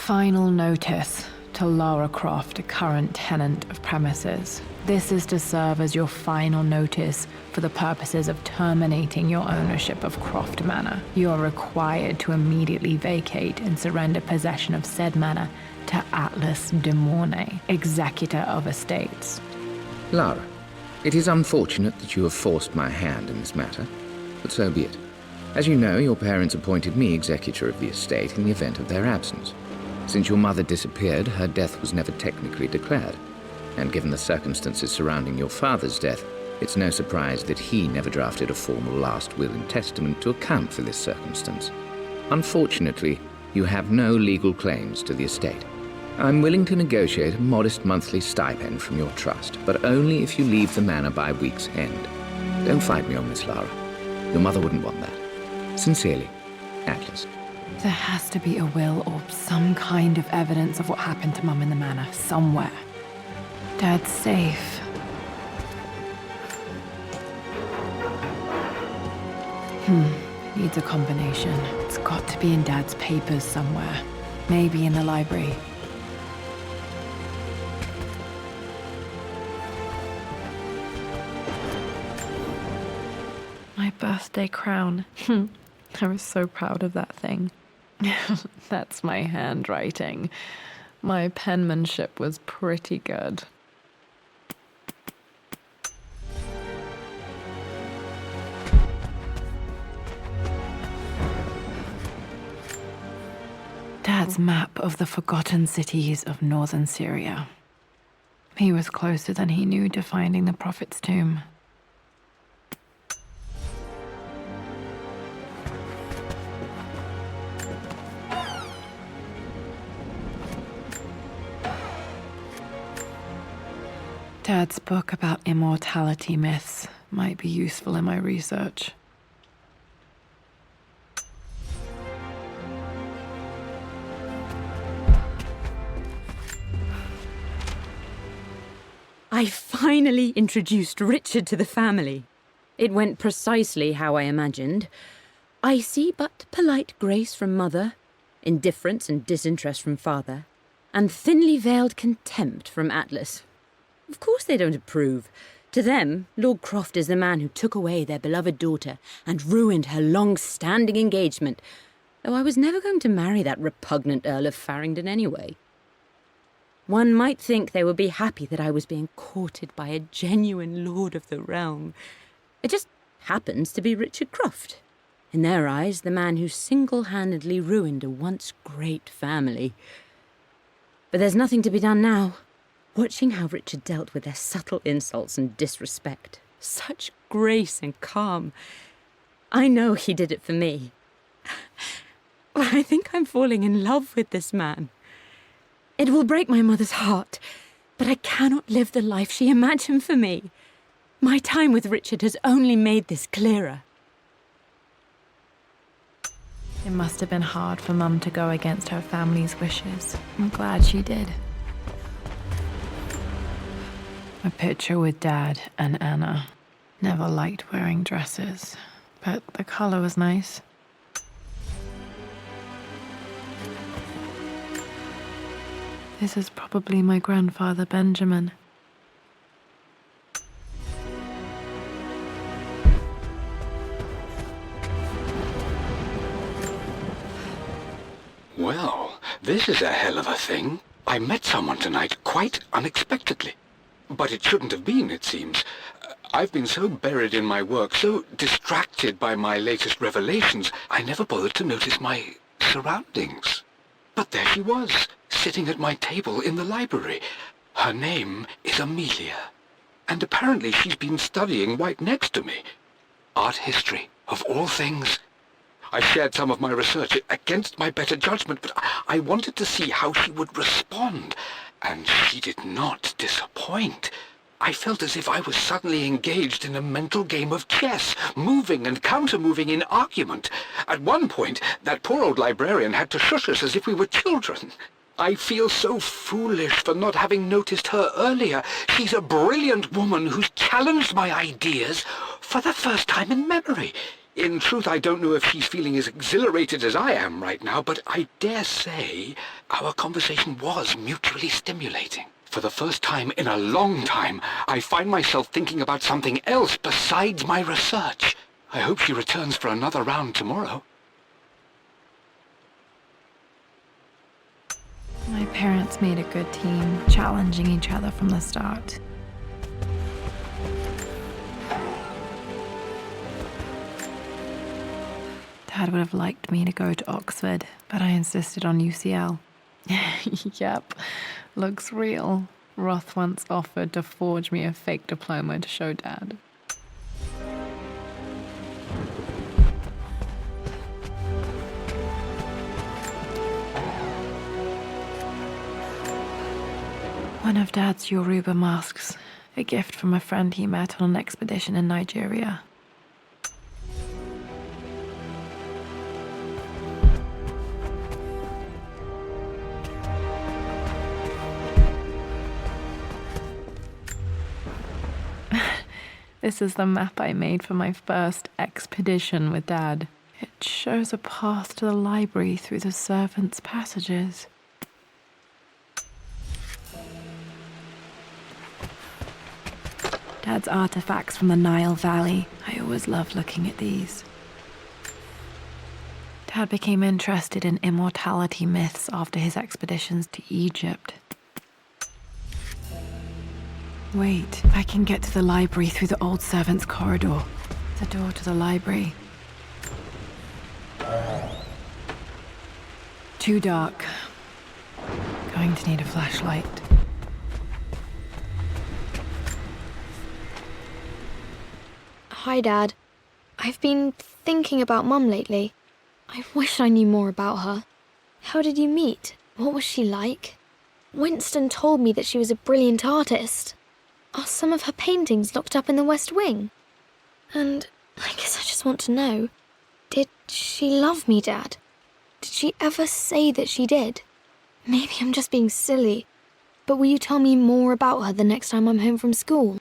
Final notice to Lara Croft, a current tenant of premises. This is to serve as your final notice for the purposes of terminating your ownership of Croft Manor. You are required to immediately vacate and surrender possession of said manor to Atlas de Mornay, executor of estates. Lara, it is unfortunate that you have forced my hand in this matter, but so be it. As you know, your parents appointed me executor of the estate in the event of their absence. Since your mother disappeared, her death was never technically declared. And given the circumstances surrounding your father's death, it's no surprise that he never drafted a formal last will and testament to account for this circumstance. Unfortunately, you have no legal claims to the estate. I'm willing to negotiate a modest monthly stipend from your trust, but only if you leave the manor by week's end. Don't fight me on this, Lara. Your mother wouldn't want that. Sincerely, Atlas. There has to be a will or some kind of evidence of what happened to Mum in the manor, somewhere. Dad's safe. Needs a combination. It's got to be in Dad's papers somewhere. Maybe in the library. My birthday crown. I was so proud of that thing. That's my handwriting. My penmanship was pretty good. Dad's map of the forgotten cities of northern Syria. He was closer than he knew to finding the Prophet's tomb. Dad's book about immortality myths might be useful in my research. I finally introduced Richard to the family. It went precisely how I imagined. I see but polite grace from mother, indifference and disinterest from father, and thinly veiled contempt from Atlas. Of course they don't approve. To them, Lord Croft is the man who took away their beloved daughter and ruined her long-standing engagement, though I was never going to marry that repugnant Earl of Farringdon anyway. One might think they would be happy that I was being courted by a genuine lord of the realm. It just happens to be Richard Croft. In their eyes, the man who single-handedly ruined a once great family. But there's nothing to be done now. Watching how Richard dealt with their subtle insults and disrespect. Such grace and calm. I know he did it for me. I think I'm falling in love with this man. It will break my mother's heart, but I cannot live the life she imagined for me. My time with Richard has only made this clearer. It must have been hard for Mum to go against her family's wishes. I'm glad she did. A picture with Dad and Anna. Never liked wearing dresses, but the color was nice. This is probably my grandfather, Benjamin. Well, this is a hell of a thing. I met someone tonight quite unexpectedly. But it shouldn't have been, it seems. I've been so buried in my work, so distracted by my latest revelations, I never bothered to notice my surroundings. But there she was, sitting at my table in the library. Her name is Amelia, and apparently she's been studying right next to me. Art history, of all things. I shared some of my research against my better judgment, but I wanted to see how she would respond. And she did not disappoint. I felt as if I was suddenly engaged in a mental game of chess, moving and counter-moving in argument. At one point, that poor old librarian had to shush us as if we were children. I feel so foolish for not having noticed her earlier. She's a brilliant woman who's challenged my ideas for the first time in memory. In truth, I don't know if she's feeling as exhilarated as I am right now, but I dare say our conversation was mutually stimulating. For the first time in a long time, I find myself thinking about something else besides my research. I hope she returns for another round tomorrow. My parents made a good team, challenging each other from the start. Dad would have liked me to go to Oxford, but I insisted on UCL. Yep, looks real. Roth once offered to forge me a fake diploma to show Dad. One of Dad's Yoruba masks, a gift from a friend he met on an expedition in Nigeria. This is the map I made for my first expedition with Dad. It shows a path to the library through the servants' passages. Dad's artifacts from the Nile Valley. I always loved looking at these. Dad became interested in immortality myths after his expeditions to Egypt. Wait, I can get to the library through the old servants' corridor. The door to the library. Too dark. Going to need a flashlight. Hi, Dad. I've been thinking about Mum lately. I wish I knew more about her. How did you meet? What was she like? Winston told me that she was a brilliant artist. Are some of her paintings locked up in the West Wing? And I guess I just want to know, did she love me, Dad? Did she ever say that she did? Maybe I'm just being silly, but will you tell me more about her the next time I'm home from school?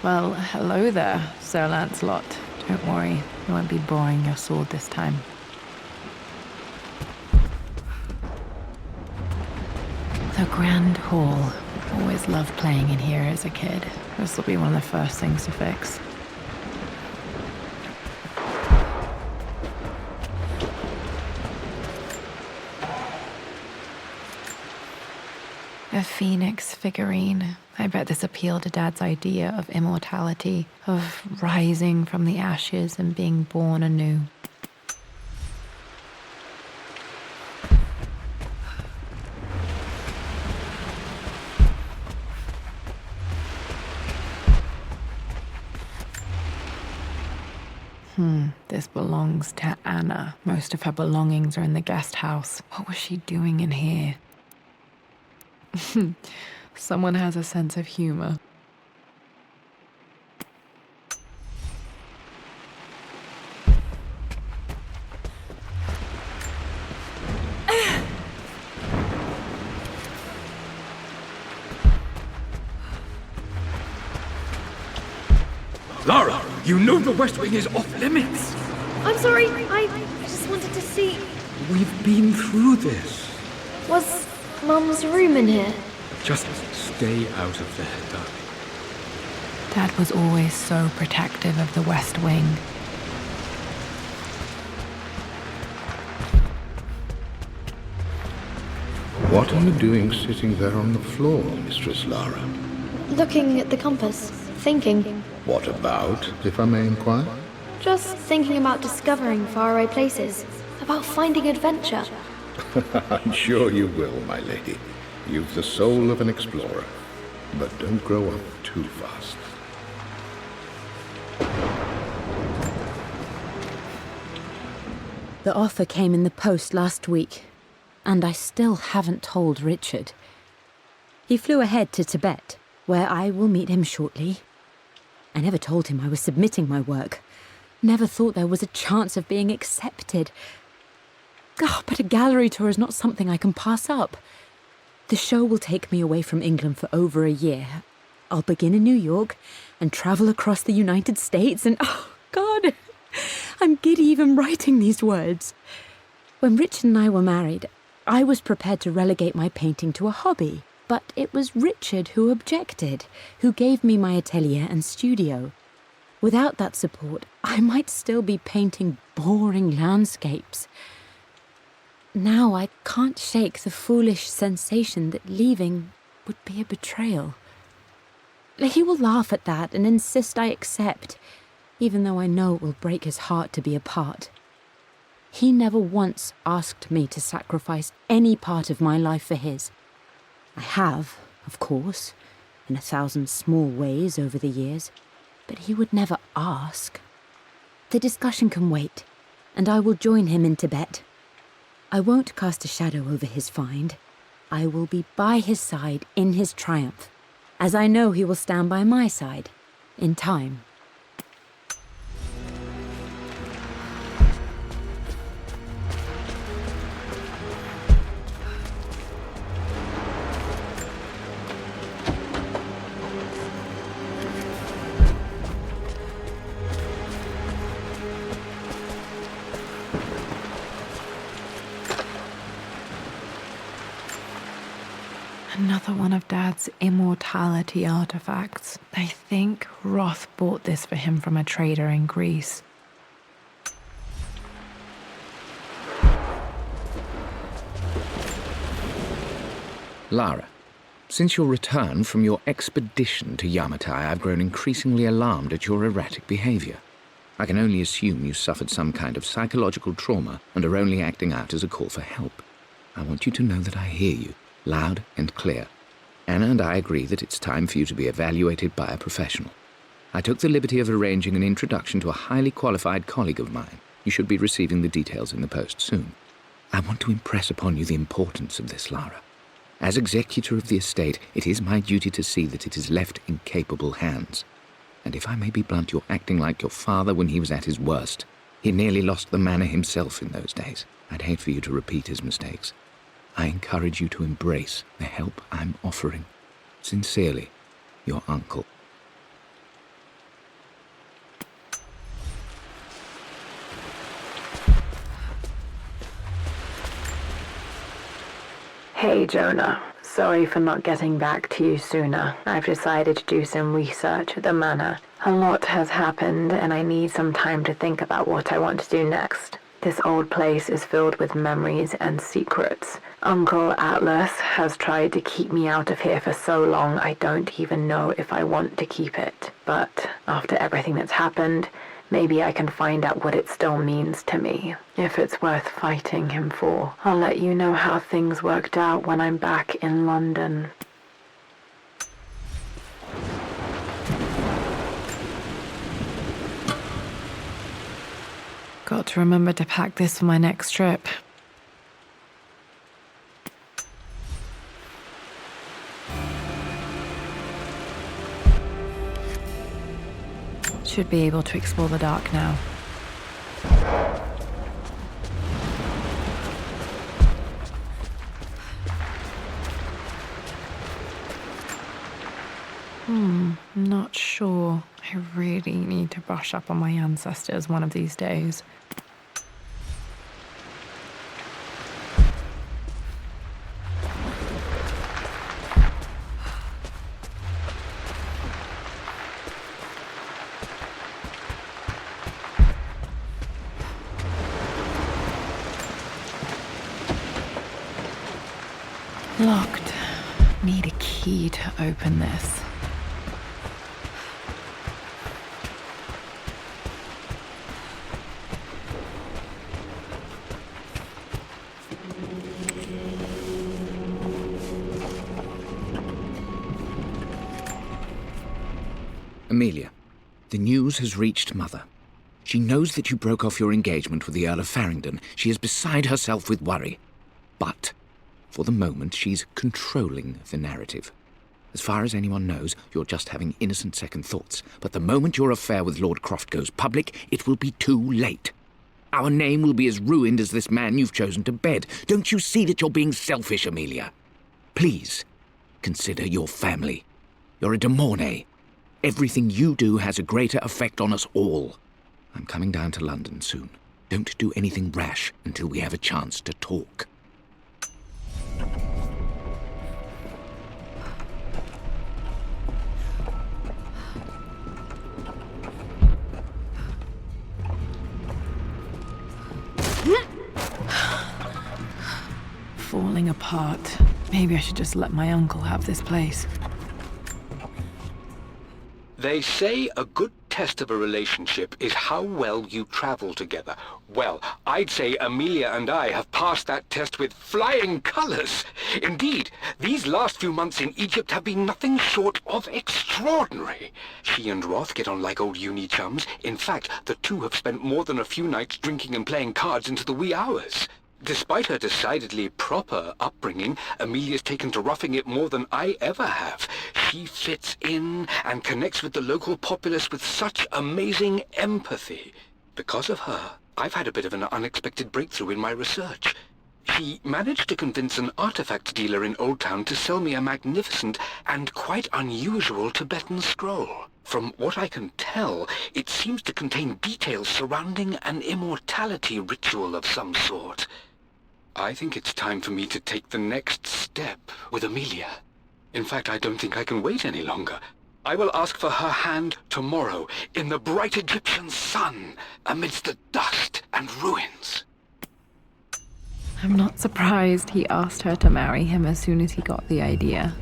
Well, hello there, Sir Lancelot. Don't worry, I won't be borrowing your sword this time. The Grand Hall. Always loved playing in here as a kid. This will be one of the first things to fix. A phoenix figurine. I bet this appealed to Dad's idea of immortality, of rising from the ashes and being born anew. This belongs to Anna. Most of her belongings are in the guest house. What was she doing in here? Someone has a sense of humor. Lara, you know the West Wing is off limits. I'm sorry, I just wanted to see... We've been through this. Was Mum's room in here? Just stay out of there, darling. Dad was always so protective of the West Wing. What are you doing sitting there on the floor, Mistress Lara? Looking at the compass, thinking. What about, if I may inquire? Just thinking about discovering faraway places, about finding adventure. I'm sure you will, my lady. You've the soul of an explorer. But don't grow up too fast. The offer came in the post last week, and I still haven't told Richard. He flew ahead to Tibet, where I will meet him shortly. I never told him I was submitting my work. Never thought there was a chance of being accepted. But a gallery tour is not something I can pass up. The show will take me away from England for over a year. I'll begin in New York and travel across the United States and, oh, God, I'm giddy even writing these words. When Richard and I were married, I was prepared to relegate my painting to a hobby, but it was Richard who objected, who gave me my atelier and studio. Without that support, I might still be painting boring landscapes. Now I can't shake the foolish sensation that leaving would be a betrayal. He will laugh at that and insist I accept, even though I know it will break his heart to be apart. He never once asked me to sacrifice any part of my life for his. I have, of course, in 1,000 small ways over the years, but he would never ask. The discussion can wait, and I will join him in Tibet. I won't cast a shadow over his find. I will be by his side in his triumph, as I know he will stand by my side, in time. Another one of Dad's immortality artifacts. I think Roth bought this for him from a trader in Greece. Lara, since your return from your expedition to Yamatai, I've grown increasingly alarmed at your erratic behavior. I can only assume you suffered some kind of psychological trauma and are only acting out as a call for help. I want you to know that I hear you, loud and clear. Anna and I agree that it's time for you to be evaluated by a professional. I took the liberty of arranging an introduction to a highly qualified colleague of mine. You should be receiving the details in the post soon. I want to impress upon you the importance of this, Lara. As executor of the estate, it is my duty to see that it is left in capable hands. And if I may be blunt, you're acting like your father when he was at his worst. He nearly lost the manor himself in those days. I'd hate for you to repeat his mistakes. I encourage you to embrace the help I'm offering. Sincerely, your uncle. Hey, Jonah. Sorry for not getting back to you sooner. I've decided to do some research at the manor. A lot has happened, and I need some time to think about what I want to do next. This old place is filled with memories and secrets. Uncle Atlas has tried to keep me out of here for so long I don't even know if I want to keep it. But after everything that's happened, maybe I can find out what it still means to me. If it's worth fighting him for, I'll let you know how things worked out when I'm back in London. Got to remember to pack this for my next trip. Should be able to explore the dark now. Not sure. I really need to brush up on my ancestors one of these days. Locked. Need a key to open this. Amelia, the news has reached Mother. She knows that you broke off your engagement with the Earl of Farringdon. She is beside herself with worry. But For the moment, she's controlling the narrative. As far as anyone knows, you're just having innocent second thoughts. But the moment your affair with Lord Croft goes public, it will be too late. Our name will be as ruined as this man you've chosen to bed. Don't you see that you're being selfish, Amelia? Please, consider your family. You're a de Mornay. Everything you do has a greater effect on us all. I'm coming down to London soon. Don't do anything rash until we have a chance to talk. Falling apart. Maybe I should just let my uncle have this place. They say a good test of a relationship is how well you travel together. Well, I'd say Amelia and I have passed that test with flying colours. Indeed, these last few months in Egypt have been nothing short of extraordinary. She and Roth get on like old uni chums. In fact, the two have spent more than a few nights drinking and playing cards into the wee hours. Despite her decidedly proper upbringing, Amelia's taken to roughing it more than I ever have. She fits in and connects with the local populace with such amazing empathy. Because of her, I've had a bit of an unexpected breakthrough in my research. She managed to convince an artifact dealer in Old Town to sell me a magnificent and quite unusual Tibetan scroll. From what I can tell, it seems to contain details surrounding an immortality ritual of some sort. I think it's time for me to take the next step with Amelia. In fact, I don't think I can wait any longer. I will ask for her hand tomorrow in the bright Egyptian sun amidst the dust and ruins. I'm not surprised he asked her to marry him as soon as he got the idea.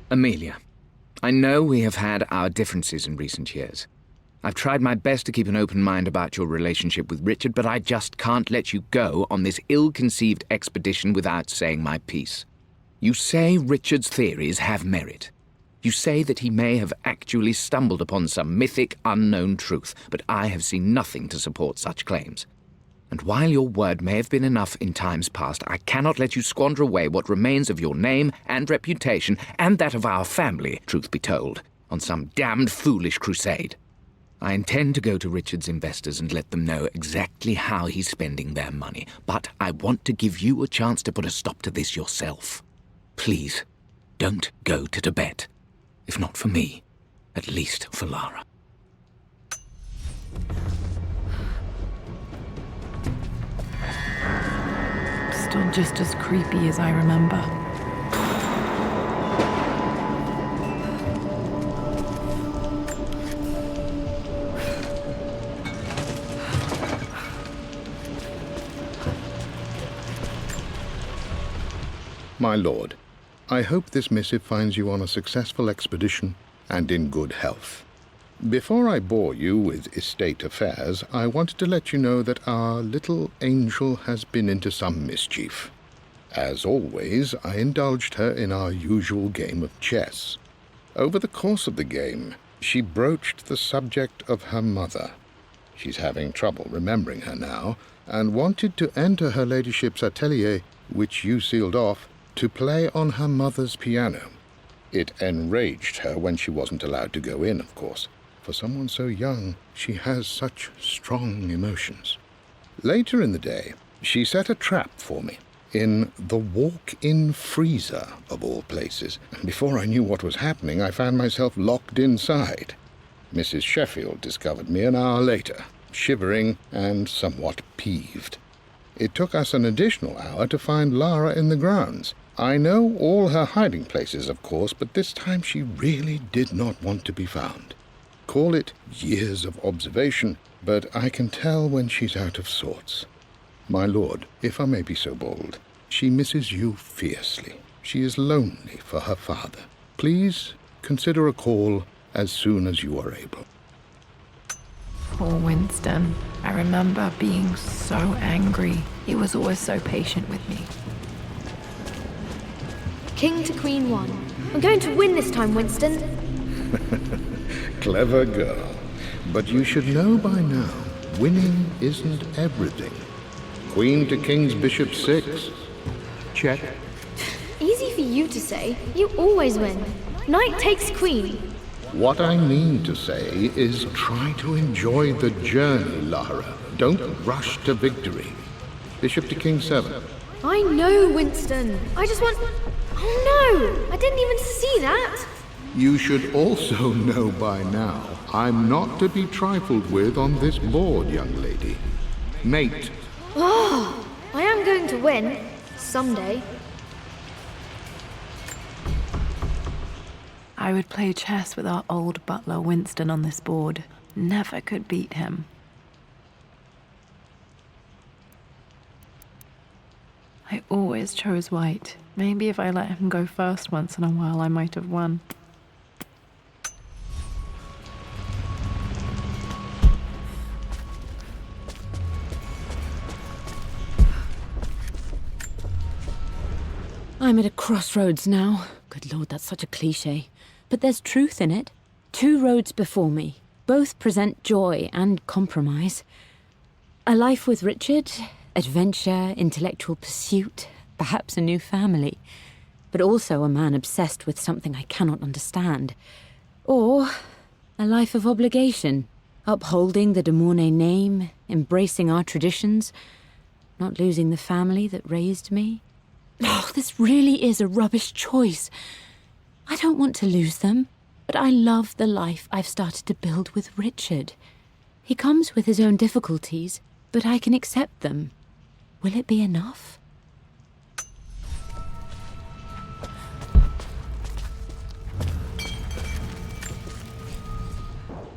Amelia, I know we have had our differences in recent years. I've tried my best to keep an open mind about your relationship with Richard, but I just can't let you go on this ill-conceived expedition without saying my piece. You say Richard's theories have merit. You say that he may have actually stumbled upon some mythic, unknown truth, but I have seen nothing to support such claims. And while your word may have been enough in times past, I cannot let you squander away what remains of your name and reputation, and that of our family, truth be told, on some damned foolish crusade. I intend to go to Richard's investors and let them know exactly how he's spending their money, but I want to give you a chance to put a stop to this yourself. Please, don't go to Tibet. If not for me, at least for Lara. Still just as creepy as I remember. My lord, I hope this missive finds you on a successful expedition and in good health. Before I bore you with estate affairs, I wanted to let you know that our little angel has been into some mischief. As always, I indulged her in our usual game of chess. Over the course of the game, she broached the subject of her mother. She's having trouble remembering her now, and wanted to enter her ladyship's atelier, which you sealed off, to play on her mother's piano. It enraged her when she wasn't allowed to go in, of course. For someone so young, she has such strong emotions. Later in the day, she set a trap for me in the walk-in freezer, of all places. And before I knew what was happening, I found myself locked inside. Mrs. Sheffield discovered me an hour later, shivering and somewhat peeved. It took us an additional hour to find Lara in the grounds. I know all her hiding places, of course, but this time she really did not want to be found. Call it years of observation, but I can tell when she's out of sorts. My lord, if I may be so bold, she misses you fiercely. She is lonely for her father. Please consider a call as soon as you are able. Poor Winston. I remember being so angry. He was always so patient with me. King to Queen 1. I'm going to win this time, Winston. Clever girl. But you should know by now, winning isn't everything. Queen to king's bishop 6. Check. Easy for you to say. You always win. Knight takes queen. What I mean to say is try to enjoy the journey, Lara. Don't rush to victory. Bishop to king 7. I know, Winston. I just want... Oh no! I didn't even see that! You should also know by now, I'm not to be trifled with on this board, young lady. Mate. Oh, I am going to win. Someday. I would play chess with our old butler Winston on this board. Never could beat him. I always chose white. Maybe if I let him go first once in a while, I might have won. I'm at a crossroads now. Good Lord, that's such a cliché. But there's truth in it. 2 roads before me. Both present joy and compromise. A life with Richard, adventure, intellectual pursuit, perhaps a new family. But also a man obsessed with something I cannot understand. Or a life of obligation, upholding the de Mornay name, embracing our traditions, not losing the family that raised me. Oh, this really is a rubbish choice. I don't want to lose them, but I love the life I've started to build with Richard. He comes with his own difficulties, but I can accept them. Will it be enough?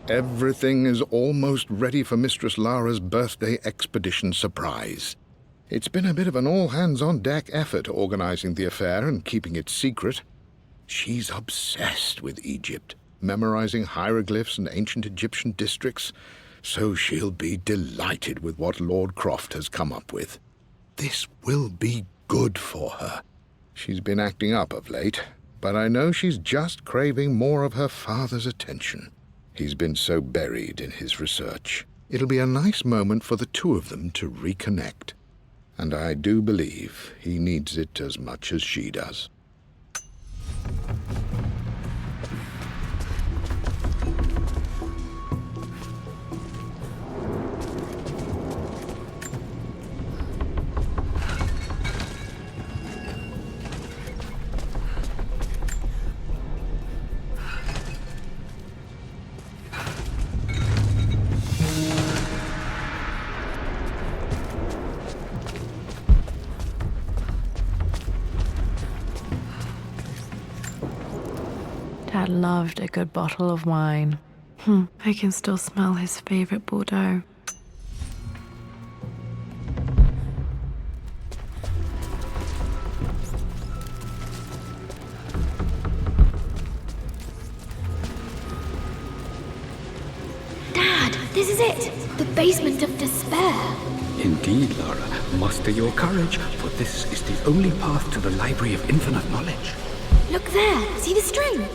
Everything is almost ready for Mistress Lara's birthday expedition surprise. It's been a bit of an all-hands-on-deck effort organizing the affair and keeping it secret. She's obsessed with Egypt, memorizing hieroglyphs and ancient Egyptian districts, so she'll be delighted with what Lord Croft has come up with. This will be good for her. She's been acting up of late, but I know she's just craving more of her father's attention. He's been so buried in his research. It'll be a nice moment for the 2 of them to reconnect. And I do believe he needs it as much as she does. Dad loved a good bottle of wine. I can still smell his favorite Bordeaux. Dad, this is it! The basement of despair. Indeed, Lara. Muster your courage, for this is the only path to the Library of Infinite Knowledge. Look there! See the string?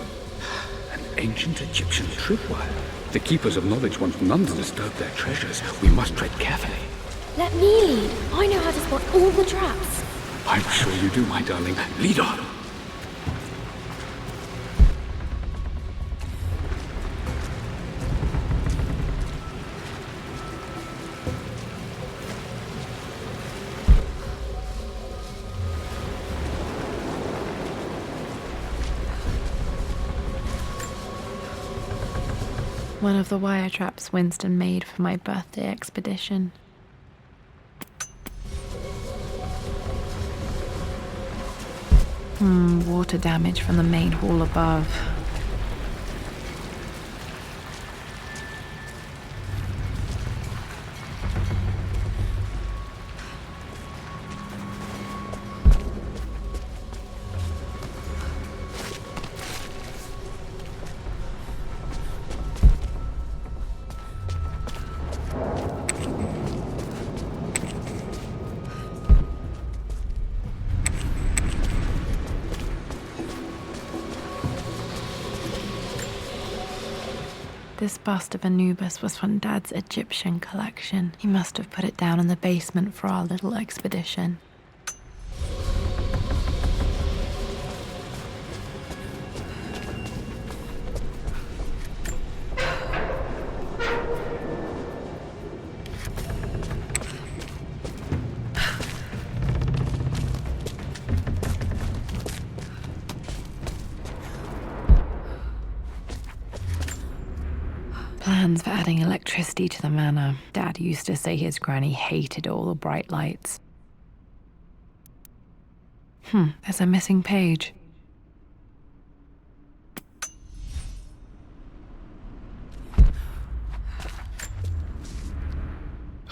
An ancient Egyptian tripwire. The keepers of knowledge want none to disturb their treasures. We must tread carefully. Let me lead. I know how to spot all the traps. I'm sure you do, my darling. Lead on. One of the wire traps Winston made for my birthday expedition. Water damage from the main hall above. This bust of Anubis was from Dad's Egyptian collection. He must have put it down in the basement for our little expedition. Plans for adding electricity to the manor. Dad used to say his granny hated all the bright lights. There's a missing page.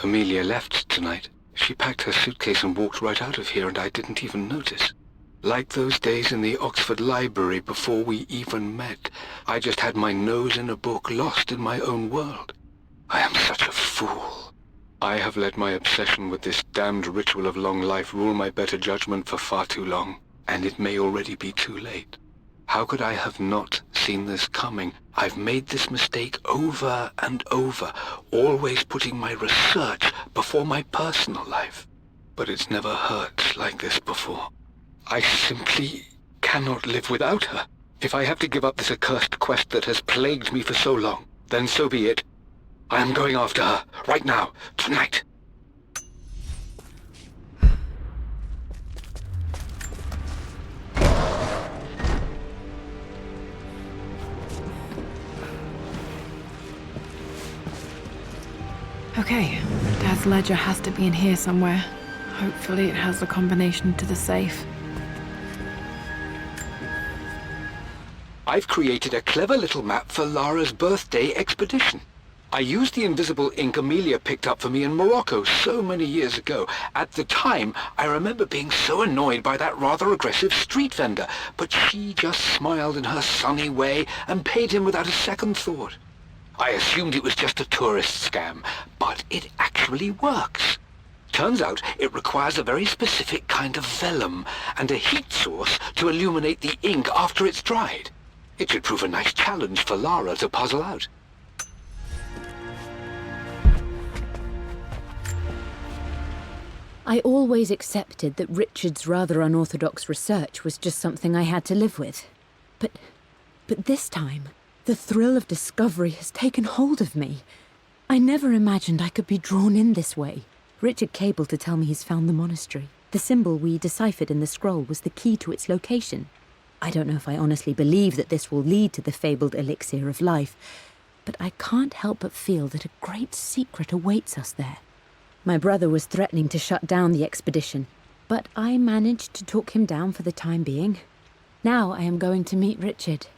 Amelia left tonight. She packed her suitcase and walked right out of here, and I didn't even notice. Like those days in the Oxford Library before we even met, I just had my nose in a book, lost in my own world. I am such a fool. I have let my obsession with this damned ritual of long life rule my better judgment for far too long, and it may already be too late. How could I have not seen this coming? I've made this mistake over and over, always putting my research before my personal life. But it's never hurt like this before. I simply cannot live without her. If I have to give up this accursed quest that has plagued me for so long, then so be it. I am going after her, right now, tonight. Okay, Dad's ledger has to be in here somewhere. Hopefully it has the combination to the safe. I've created a clever little map for Lara's birthday expedition. I used the invisible ink Amelia picked up for me in Morocco so many years ago. At the time, I remember being so annoyed by that rather aggressive street vendor, but she just smiled in her sunny way and paid him without a second thought. I assumed it was just a tourist scam, but it actually works. Turns out it requires a very specific kind of vellum and a heat source to illuminate the ink after it's dried. It should prove a nice challenge for Lara to puzzle out. I always accepted that Richard's rather unorthodox research was just something I had to live with. But this time, the thrill of discovery has taken hold of me. I never imagined I could be drawn in this way. Richard cabled to tell me he's found the monastery. The symbol we deciphered in the scroll was the key to its location. I don't know if I honestly believe that this will lead to the fabled elixir of life, but I can't help but feel that a great secret awaits us there. My brother was threatening to shut down the expedition, but I managed to talk him down for the time being. Now I am going to meet Richard.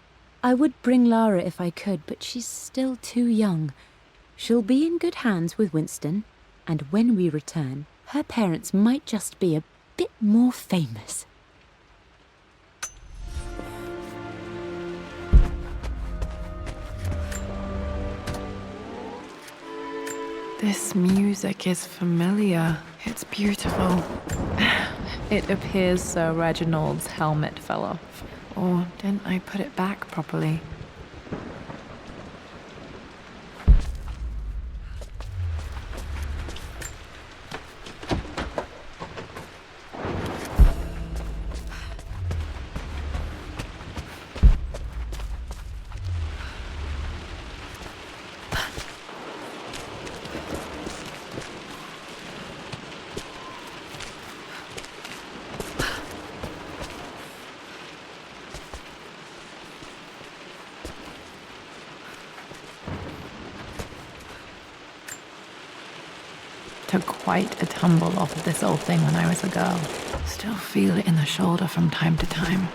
I would bring Lara if I could, but she's still too young. She'll be in good hands with Winston, and when we return, her parents might just be a bit more famous. This music is familiar. It's beautiful. It appears Sir Reginald's helmet fell off. Or didn't I put it back properly? Took quite a tumble off of this old thing when I was a girl. Still feel it in the shoulder from time to time.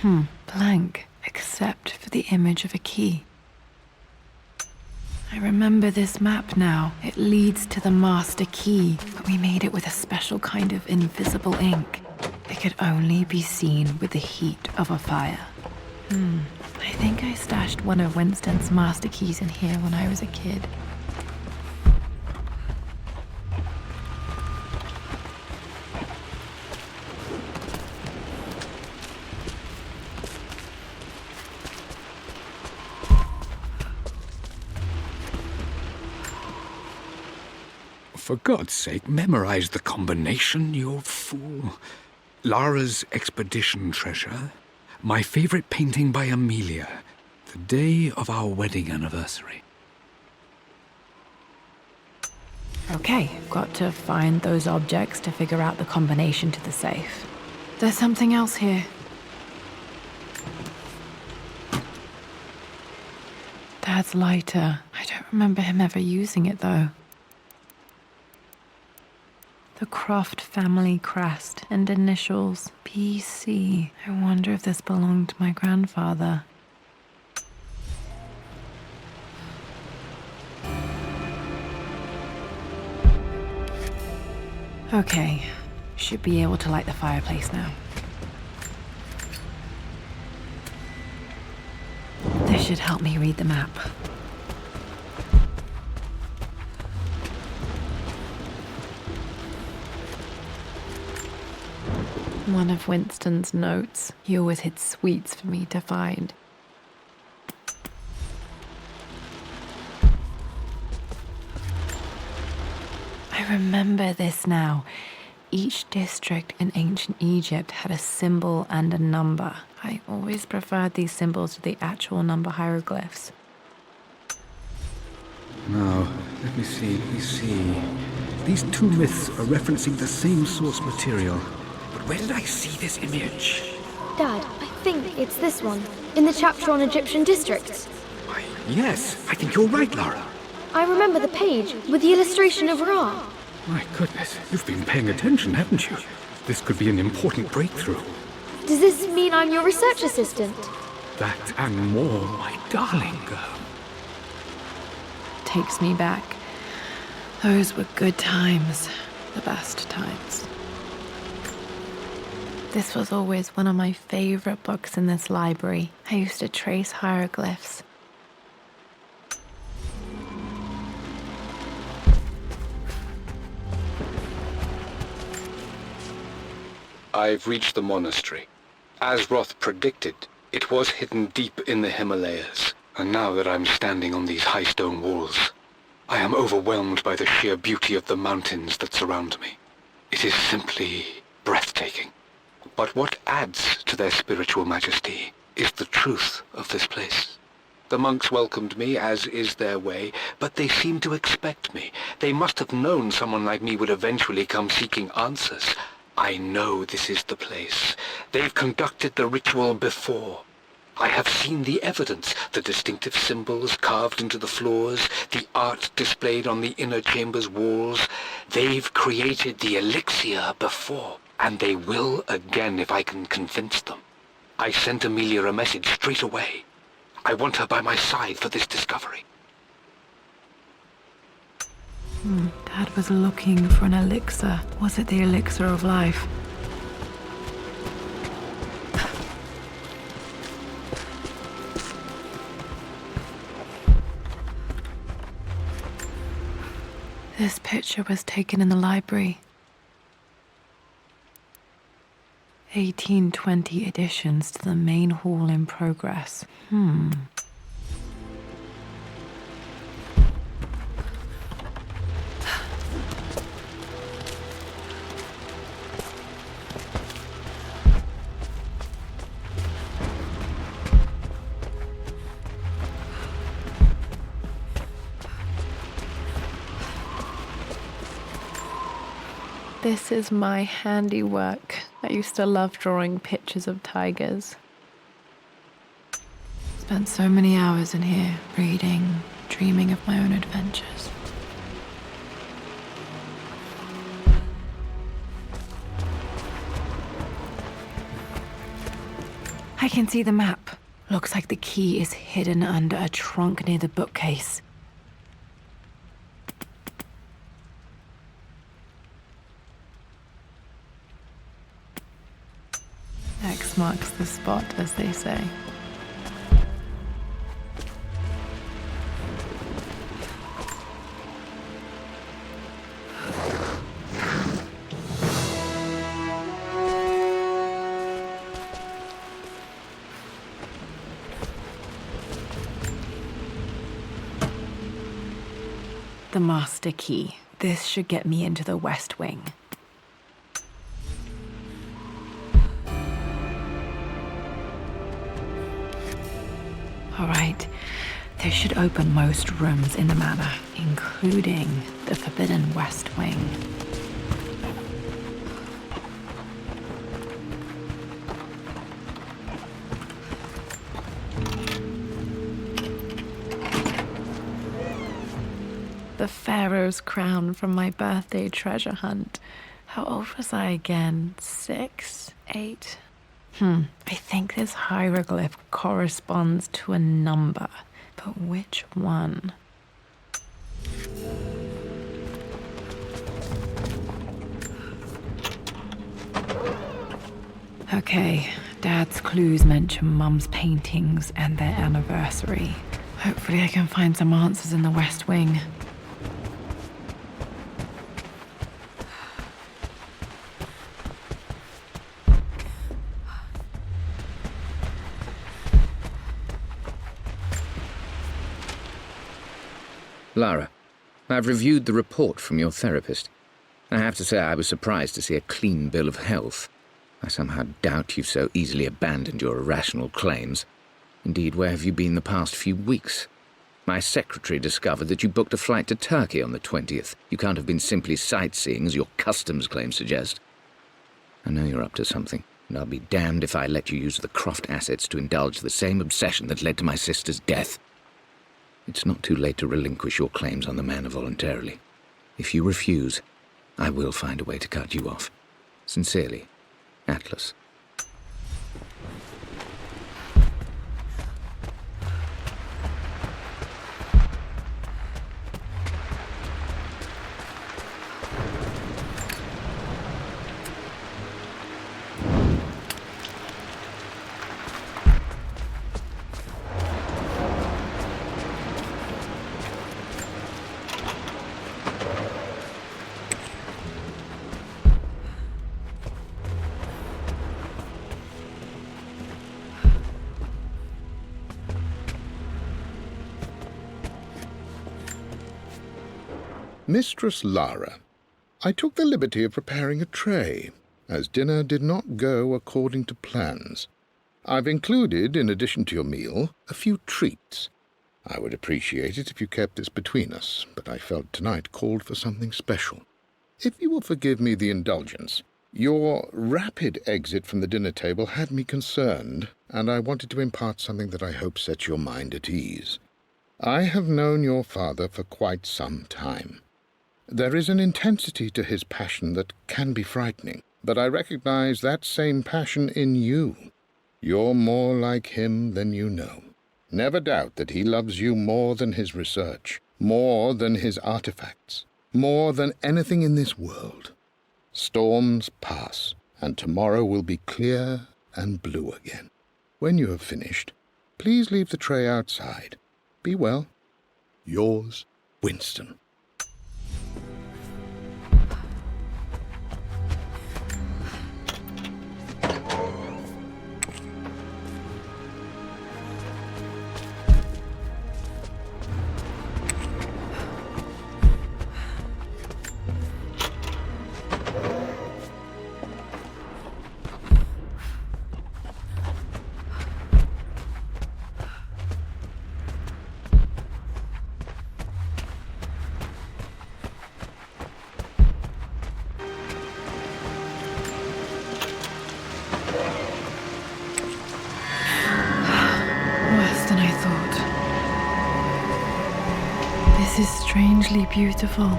Blank, except for the image of a key. I remember this map now. It leads to the master key, but we made it with a special kind of invisible ink. It could only be seen with the heat of a fire. I think I stashed one of Winston's master keys in here when I was a kid. For God's sake, memorize the combination, you fool. Lara's expedition treasure, my favorite painting by Amelia, the day of our wedding anniversary. Okay, got to find those objects to figure out the combination to the safe. There's something else here. Dad's lighter. I don't remember him ever using it, though. The Croft family crest and initials PC. I wonder if this belonged to my grandfather. Okay, should be able to light the fireplace now. This should help me read the map. One of Winston's notes. He always hid sweets for me to find. I remember this now. Each district in ancient Egypt had a symbol and a number. I always preferred these symbols to the actual number hieroglyphs. Now, let me see. These two myths are referencing the same source material. But where did I see this image? Dad, I think it's this one, in the chapter on Egyptian districts. Why, yes, I think you're right, Lara. I remember the page with the illustration of Ra. My goodness, you've been paying attention, haven't you? This could be an important breakthrough. Does this mean I'm your research assistant? That and more, my darling girl. Takes me back. Those were good times. The best times. This was always one of my favorite books in this library. I used to trace hieroglyphs. I've reached the monastery. As Roth predicted, it was hidden deep in the Himalayas. And now that I'm standing on these high stone walls, I am overwhelmed by the sheer beauty of the mountains that surround me. It is simply breathtaking. But what adds to their spiritual majesty is the truth of this place. The monks welcomed me, as is their way, but they seemed to expect me. They must have known someone like me would eventually come seeking answers. I know this is the place. They've conducted the ritual before. I have seen the evidence, the distinctive symbols carved into the floors, the art displayed on the inner chamber's walls. They've created the elixir before, and they will again if I can convince them. I sent Amelia a message straight away. I want her by my side for this discovery. Dad was looking for an elixir. Was it the elixir of life? This picture was taken in the library. 1820 additions to the main hall in progress. This is my handiwork. I used to love drawing pictures of tigers. Spent so many hours in here, reading, dreaming of my own adventures. I can see the map. Looks like the key is hidden under a trunk near the bookcase. X marks the spot, as they say. The master key. This should get me into the West Wing. All right, this should open most rooms in the manor, including the forbidden West Wing. The Pharaoh's crown from my birthday treasure hunt. How old was I again? 6? 8? I think this hieroglyph corresponds to a number, but which one? Okay, Dad's clues mention Mum's paintings and their anniversary. Hopefully I can find some answers in the West Wing. Lara, I've reviewed the report from your therapist. I have to say I was surprised to see a clean bill of health. I somehow doubt you've so easily abandoned your irrational claims. Indeed, where have you been the past few weeks? My secretary discovered that you booked a flight to Turkey on the 20th. You can't have been simply sightseeing, as your customs claims suggest. I know you're up to something, and I'll be damned if I let you use the Croft assets to indulge the same obsession that led to my sister's death. It's not too late to relinquish your claims on the manor voluntarily. If you refuse, I will find a way to cut you off. Sincerely, Atlas. Mistress Lara, I took the liberty of preparing a tray, as dinner did not go according to plans. I've included, in addition to your meal, a few treats. I would appreciate it if you kept this between us, but I felt tonight called for something special. If you will forgive me the indulgence, your rapid exit from the dinner table had me concerned, and I wanted to impart something that I hope sets your mind at ease. I have known your father for quite some time. There is an intensity to his passion that can be frightening, but I recognize that same passion in you. You're more like him than you know. Never doubt that he loves you more than his research, more than his artifacts, more than anything in this world. Storms pass, and tomorrow will be clear and blue again. When you have finished, please leave the tray outside. Be well. Yours, Winston. This is strangely beautiful.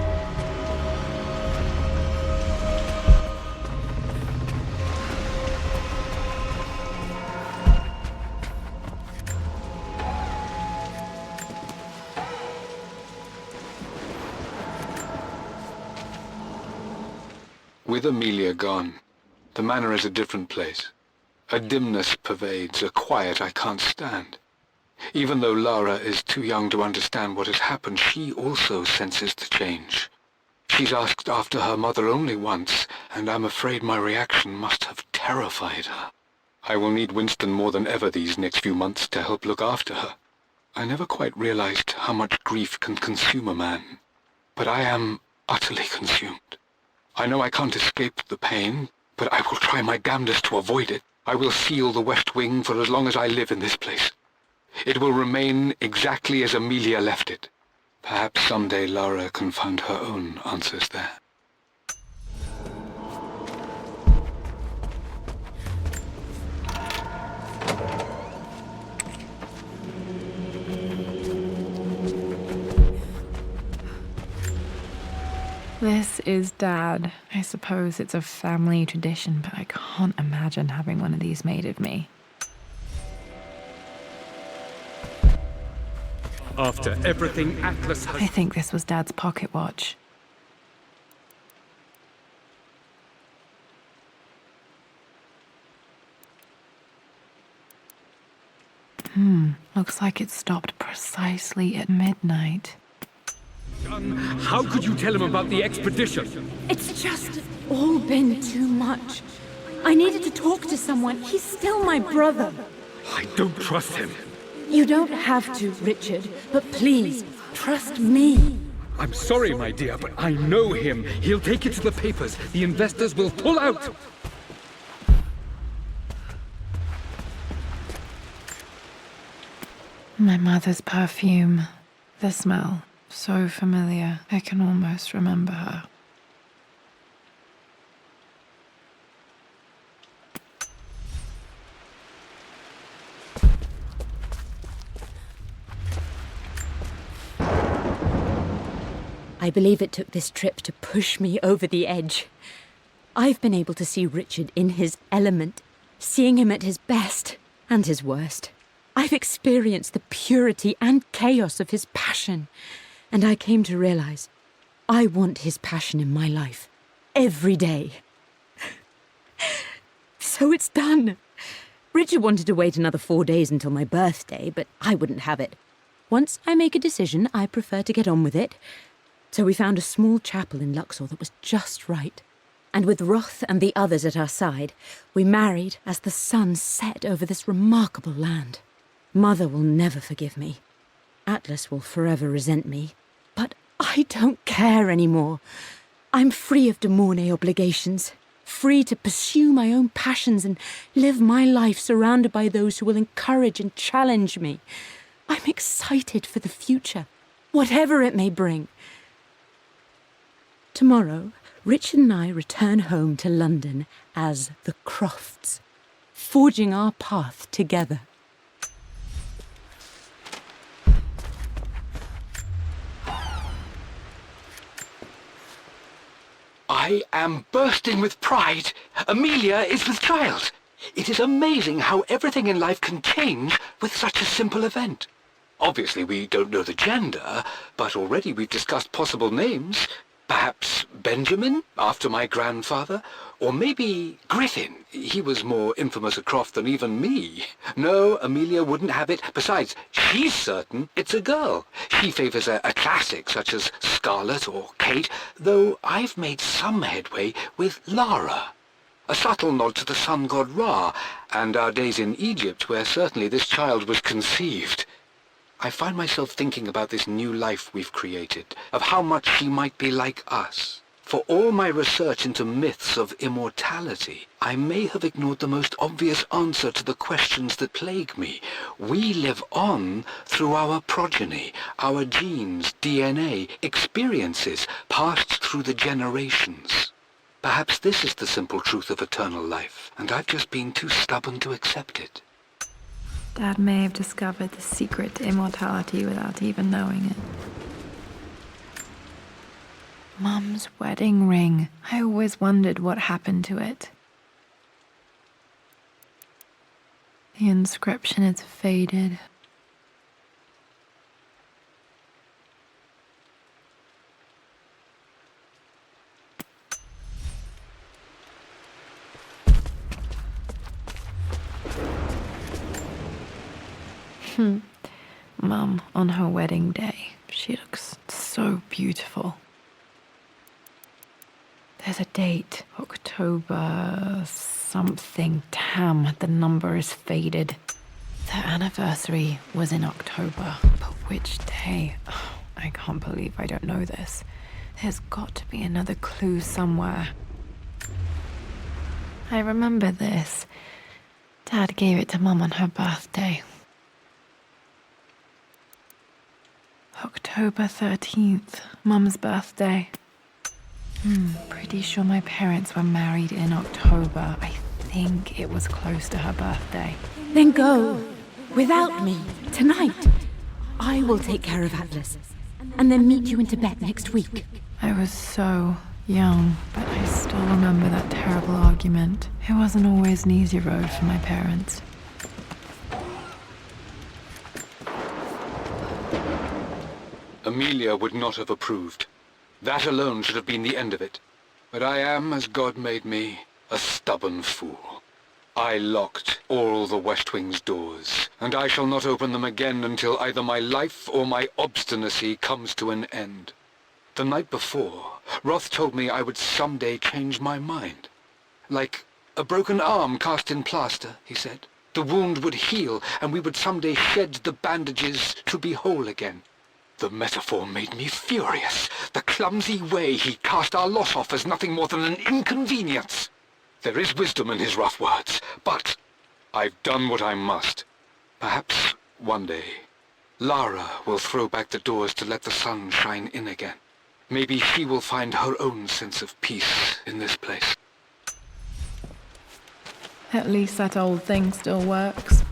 With Amelia gone, the manor is a different place. A dimness pervades, a quiet I can't stand. Even though Lara is too young to understand what has happened, she also senses the change. She's asked after her mother only once, and I'm afraid my reaction must have terrified her. I will need Winston more than ever these next few months to help look after her. I never quite realized how much grief can consume a man, but I am utterly consumed. I know I can't escape the pain, but I will try my damnedest to avoid it. I will seal the West Wing for as long as I live in this place. It will remain exactly as Amelia left it. Perhaps someday Lara can find her own answers there. This is Dad. I suppose it's a family tradition, but I can't imagine having one of these made of me. After everything Atlas has... I think this was Dad's pocket watch. Looks like it stopped precisely at midnight. How could you tell him about the expedition? It's just all been too much. I needed to talk to someone. He's still my brother. I don't trust him. You don't have to, Richard, but please, trust me. I'm sorry, my dear, but I know him. He'll take it to the papers. The investors will pull out. My mother's perfume. The smell. So familiar. I can almost remember her. I believe it took this trip to push me over the edge. I've been able to see Richard in his element, seeing him at his best and his worst. I've experienced the purity and chaos of his passion, and I came to realize I want his passion in my life every day. So it's done. Richard wanted to wait another 4 days until my birthday, but I wouldn't have it. Once I make a decision, I prefer to get on with it. So we found a small chapel in Luxor that was just right. And with Roth and the others at our side, we married as the sun set over this remarkable land. Mother will never forgive me. Atlas will forever resent me. But I don't care anymore. I'm free of de Mornay obligations, free to pursue my own passions and live my life surrounded by those who will encourage and challenge me. I'm excited for the future, whatever it may bring. Tomorrow, Richard and I return home to London as the Crofts, forging our path together. I am bursting with pride. Amelia is with child. It is amazing how everything in life can change with such a simple event. Obviously, we don't know the gender, but already we've discussed possible names. Perhaps Benjamin, after my grandfather? Or maybe Griffin. He was more infamous at Croft than even me. No, Amelia wouldn't have it. Besides, she's certain it's a girl. She favours a classic such as Scarlet or Kate, though I've made some headway with Lara. A subtle nod to the sun god Ra, and our days in Egypt, where certainly this child was conceived. I find myself thinking about this new life we've created, of how much she might be like us. For all my research into myths of immortality, I may have ignored the most obvious answer to the questions that plague me. We live on through our progeny, our genes, DNA, experiences passed through the generations. Perhaps this is the simple truth of eternal life, and I've just been too stubborn to accept it. Dad may have discovered the secret to immortality without even knowing it. Mum's wedding ring. I always wondered what happened to it. The inscription is faded. Mum, on her wedding day, she looks so beautiful. There's a date, October something. Damn, the number is faded. Their anniversary was in October, but which day? Oh, I can't believe I don't know this. There's got to be another clue somewhere. I remember this. Dad gave it to Mum on her birthday. October 13th, Mum's birthday. Pretty sure my parents were married in October. I think it was close to her birthday. Then go. Without me. Tonight. I will take care of Atlas. And then meet you in Tibet next week. I was so young, but I still remember that terrible argument. It wasn't always an easy road for my parents. Amelia would not have approved. That alone should have been the end of it. But I am, as God made me, a stubborn fool. I locked all the West Wing's doors, and I shall not open them again until either my life or my obstinacy comes to an end. The night before, Roth told me I would someday change my mind. Like a broken arm cast in plaster, he said. The wound would heal, and we would someday shed the bandages to be whole again. The metaphor made me furious. The clumsy way he cast our loss off as nothing more than an inconvenience. There is wisdom in his rough words, but I've done what I must. Perhaps one day, Lara will throw back the doors to let the sun shine in again. Maybe she will find her own sense of peace in this place. At least that old thing still works.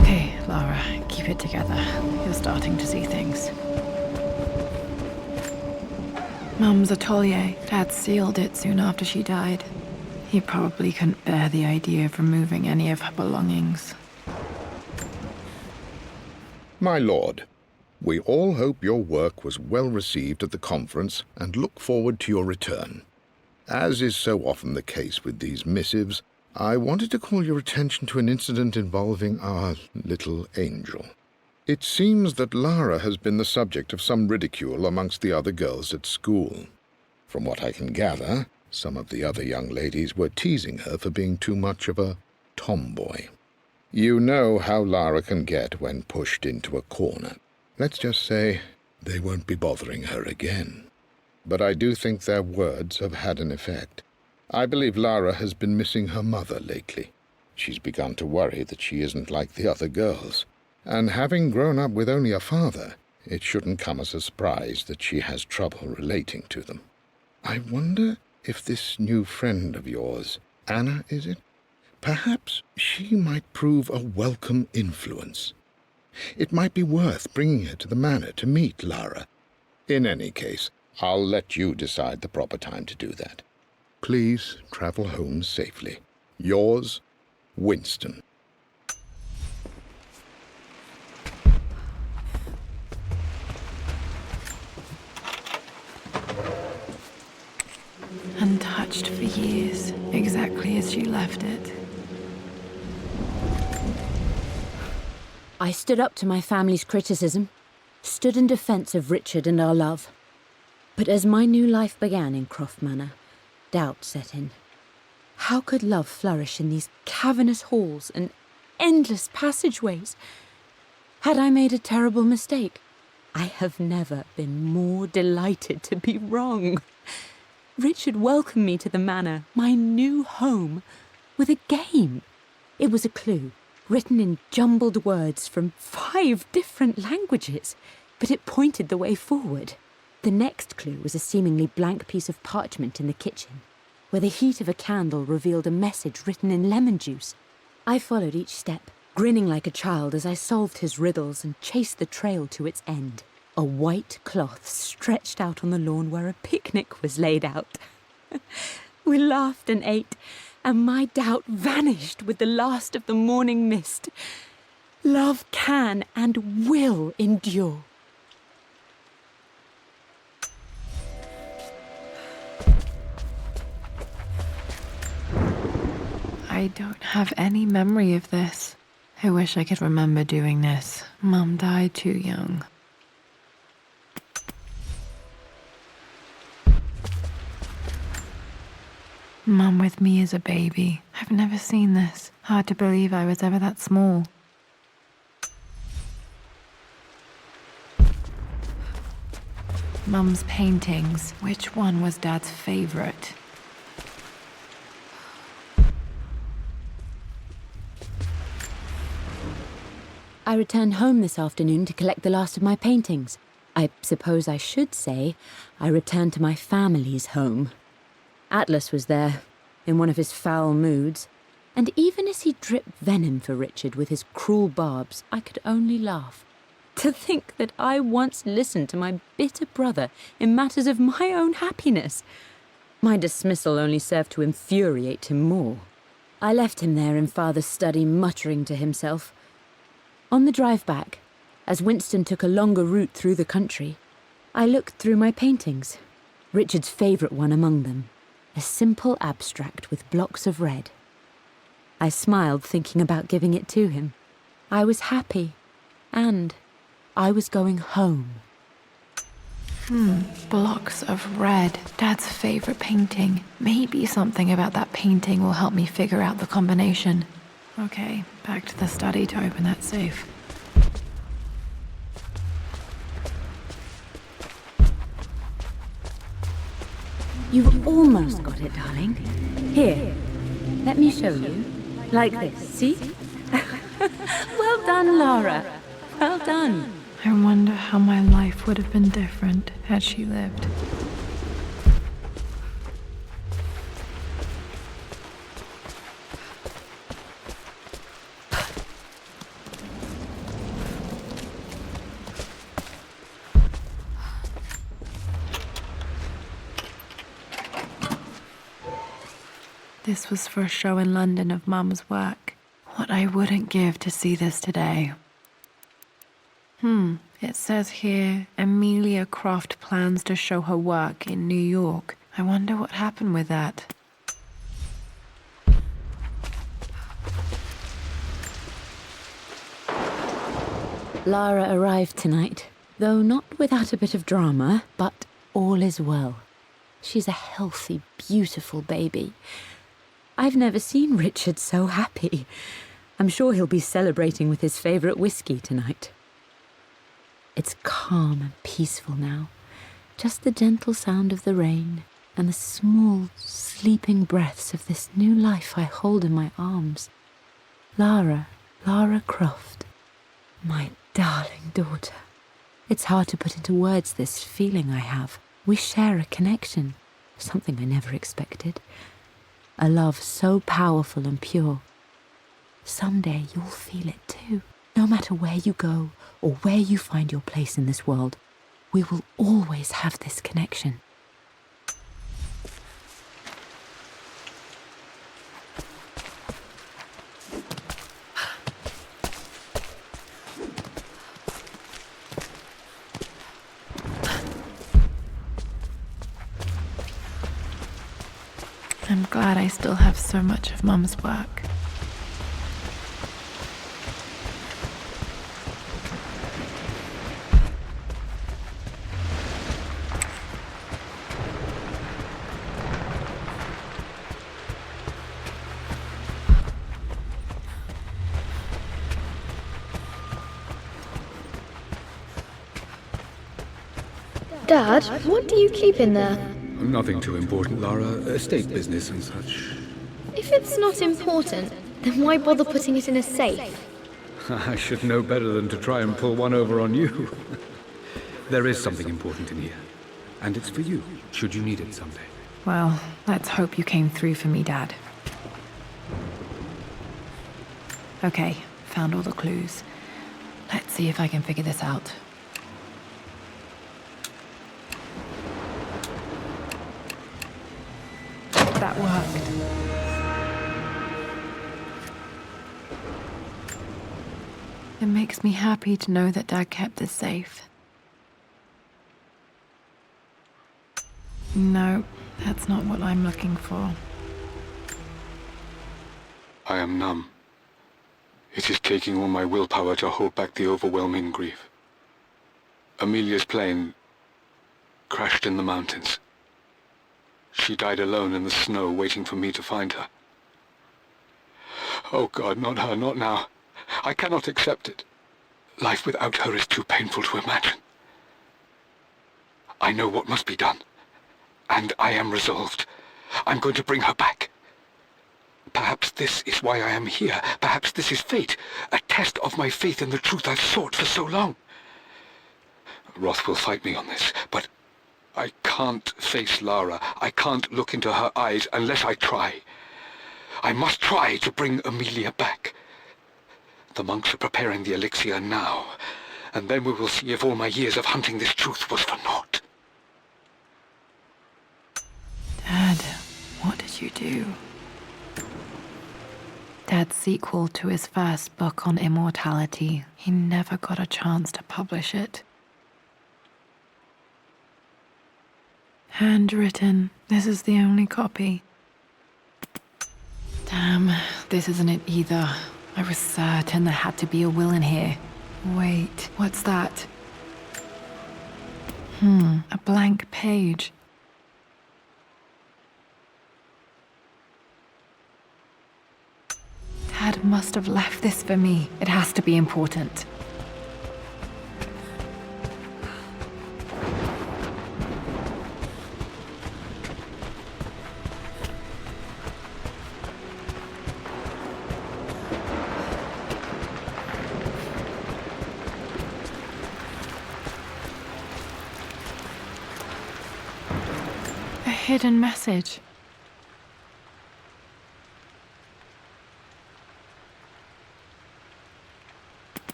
Okay, Lara, keep it together. You're starting to see things. Mum's atelier. Dad sealed it soon after she died. He probably couldn't bear the idea of removing any of her belongings. My lord, we all hope your work was well received at the conference and look forward to your return. As is so often the case with these missives, I wanted to call your attention to an incident involving our little angel. It seems that Lara has been the subject of some ridicule amongst the other girls at school. From what I can gather, some of the other young ladies were teasing her for being too much of a tomboy. You know how Lara can get when pushed into a corner. Let's just say they won't be bothering her again. But I do think their words have had an effect. I believe Lara has been missing her mother lately. She's begun to worry that she isn't like the other girls. And having grown up with only a father, it shouldn't come as a surprise that she has trouble relating to them. I wonder if this new friend of yours, Anna, is it? Perhaps she might prove a welcome influence. It might be worth bringing her to the manor to meet Lara. In any case, I'll let you decide the proper time to do that. Please travel home safely. Yours, Winston. Untouched for years, exactly as she left it. I stood up to my family's criticism, stood in defense of Richard and our love. But as my new life began in Croft Manor, doubt set in. How could love flourish in these cavernous halls and endless passageways? Had I made a terrible mistake? I have never been more delighted to be wrong. Richard welcomed me to the manor, my new home, with a game. It was a clue, written in jumbled words from 5 different languages, but it pointed the way forward. The next clue was a seemingly blank piece of parchment in the kitchen, where the heat of a candle revealed a message written in lemon juice. I followed each step, grinning like a child as I solved his riddles and chased the trail to its end. A white cloth stretched out on the lawn where a picnic was laid out. We laughed and ate, and my doubt vanished with the last of the morning mist. Love can and will endure. I don't have any memory of this. I wish I could remember doing this. Mum died too young. Mum with me as a baby. I've never seen this. Hard to believe I was ever that small. Mum's paintings. Which one was Dad's favorite? I returned home this afternoon to collect the last of my paintings. I suppose I should say I returned to my family's home. Atlas was there, in one of his foul moods, and even as he dripped venom for Richard with his cruel barbs, I could only laugh. To think that I once listened to my bitter brother in matters of my own happiness. My dismissal only served to infuriate him more. I left him there in Father's study, muttering to himself. On the drive back, as Winston took a longer route through the country, I looked through my paintings, Richard's favourite one among them, a simple abstract with blocks of red. I smiled, thinking about giving it to him. I was happy, and I was going home. Blocks of red. Dad's favorite painting. Maybe something about that painting will help me figure out the combination. Okay, back to the study to open that safe. You've almost got it, darling. Here, let me show you. Like this, see? Well done, Lara. Well done. I wonder how my life would have been different had she lived. This was for a show in London of Mum's work. What I wouldn't give to see this today. It says here, Amelia Croft plans to show her work in New York. I wonder what happened with that. Lara arrived tonight, though not without a bit of drama, but all is well. She's a healthy, beautiful baby. I've never seen Richard so happy. I'm sure he'll be celebrating with his favourite whiskey tonight. It's calm and peaceful now. Just the gentle sound of the rain and the small, sleeping breaths of this new life I hold in my arms. Lara Croft, my darling daughter. It's hard to put into words this feeling I have. We share a connection, something I never expected. A love so powerful and pure. Someday you'll feel it too. No matter where you go or where you find your place in this world, we will always have this connection. I'm glad I still have so much of Mum's work. Dad, what do you keep in there? Nothing too important, Lara. Estate business and such. If it's not important, then why bother putting it in a safe? I should know better than to try and pull one over on you. There is something important in here. And it's for you, should you need it someday. Well, let's hope you came through for me, Dad. Okay, found all the clues. Let's see if I can figure this out. That worked. It makes me happy to know that Dad kept this safe. No, that's not what I'm looking for. I am numb. It is taking all my willpower to hold back the overwhelming grief. Amelia's plane crashed in the mountains. She died alone in the snow, waiting for me to find her. Oh God, not her, not now. I cannot accept it. Life without her is too painful to imagine. I know what must be done, and I am resolved. I'm going to bring her back. Perhaps this is why I am here. Perhaps this is fate, a test of my faith in the truth I've sought for so long. Roth will fight me on this, but I can't face Lara. I can't look into her eyes unless I try. I must try to bring Amelia back. The monks are preparing the elixir now, and then we will see if all my years of hunting this truth was for naught. Dad, what did you do? Dad's sequel to his first book on immortality, he never got a chance to publish it. Handwritten. This is the only copy. Damn, this isn't it either. I was certain there had to be a will in here. Wait, what's that? A blank page. Dad must have left this for me. It has to be important. A hidden message.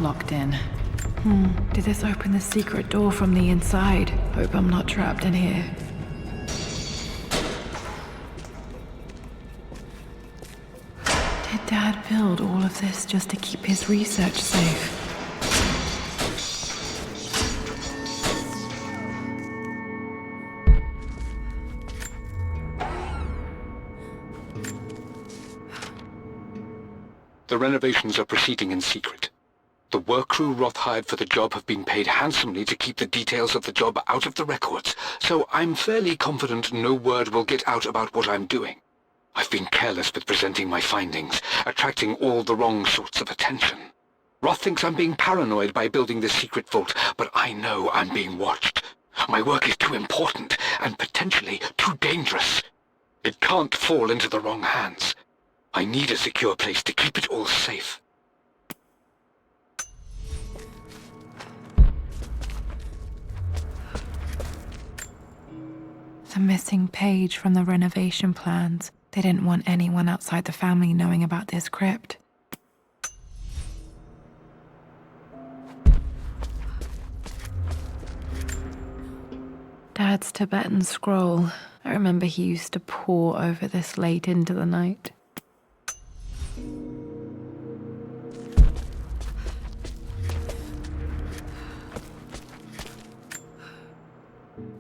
Locked in. Did this open the secret door from the inside? Hope I'm not trapped in here. Did Dad build all of this just to keep his research safe? The renovations are proceeding in secret. The work crew Roth hired for the job have been paid handsomely to keep the details of the job out of the records, so I'm fairly confident no word will get out about what I'm doing. I've been careless with presenting my findings, attracting all the wrong sorts of attention. Roth thinks I'm being paranoid by building this secret vault, but I know I'm being watched. My work is too important, and potentially too dangerous. It can't fall into the wrong hands. I need a secure place to keep it all safe. The missing page from the renovation plans. They didn't want anyone outside the family knowing about this crypt. Dad's Tibetan scroll. I remember he used to pore over this late into the night.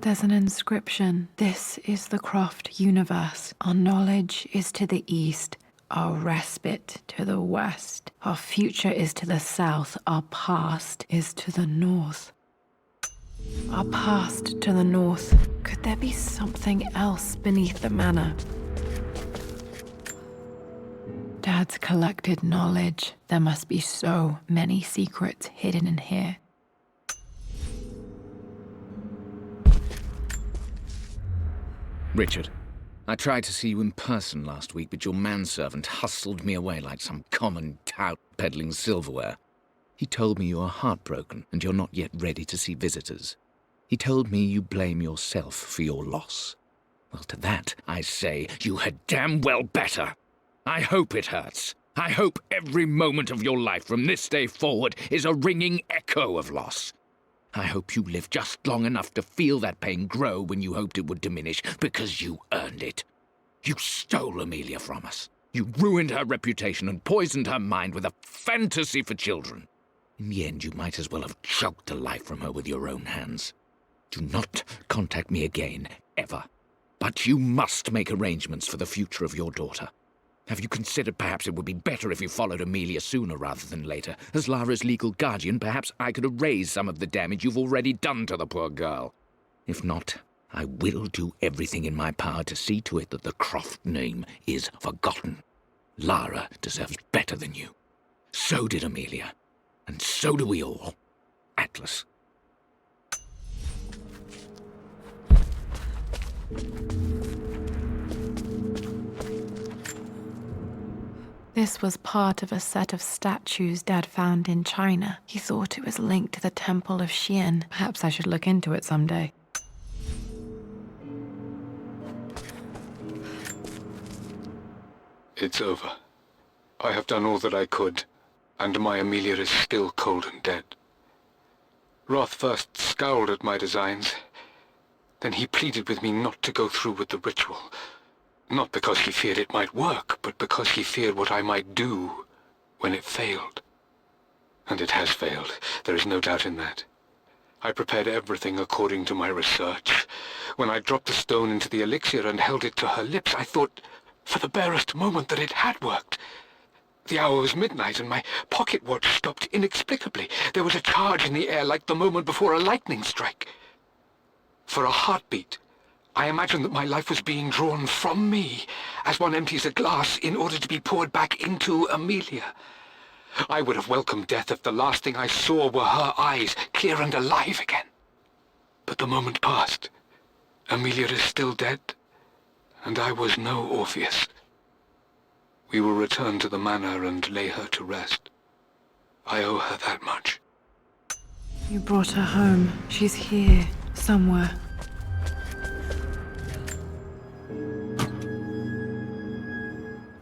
There's an inscription. This is the Croft universe. Our knowledge is to the east, our respite to the west. Our future is to the south, our past is to the north. Our past to the north. Could there be something else beneath the manor? Dad's collected knowledge. There must be so many secrets hidden in here. Richard, I tried to see you in person last week, but your manservant hustled me away like some common tout peddling silverware. He told me you are heartbroken and you're not yet ready to see visitors. He told me you blame yourself for your loss. Well, to that, I say you had damn well better. I hope it hurts. I hope every moment of your life from this day forward is a ringing echo of loss. I hope you live just long enough to feel that pain grow when you hoped it would diminish, because you earned it. You stole Amelia from us. You ruined her reputation and poisoned her mind with a fantasy for children. In the end, you might as well have choked the life from her with your own hands. Do not contact me again, ever. But you must make arrangements for the future of your daughter. Have you considered perhaps it would be better if you followed Amelia sooner rather than later? As Lara's legal guardian, perhaps I could erase some of the damage you've already done to the poor girl. If not, I will do everything in my power to see to it that the Croft name is forgotten. Lara deserves better than you. So did Amelia. And so do we all. Atlas. This was part of a set of statues Dad found in China. He thought it was linked to the Temple of Xian. Perhaps I should look into it someday. It's over. I have done all that I could, and my Amelia is still cold and dead. Roth first scowled at my designs. Then he pleaded with me not to go through with the ritual. Not because he feared it might work, but because he feared what I might do when it failed. And it has failed. There is no doubt in that. I prepared everything according to my research. When I dropped the stone into the elixir and held it to her lips, I thought for the barest moment that it had worked. The hour was midnight and my pocket watch stopped inexplicably. There was a charge in the air like the moment before a lightning strike. For a heartbeat, I imagined that my life was being drawn from me, as one empties a glass in order to be poured back into Amelia. I would have welcomed death if the last thing I saw were her eyes, clear and alive again. But the moment passed. Amelia is still dead, and I was no Orpheus. We will return to the manor and lay her to rest. I owe her that much. You brought her home. She's here, somewhere.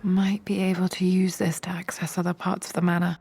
Might be able to use this to access other parts of the manor.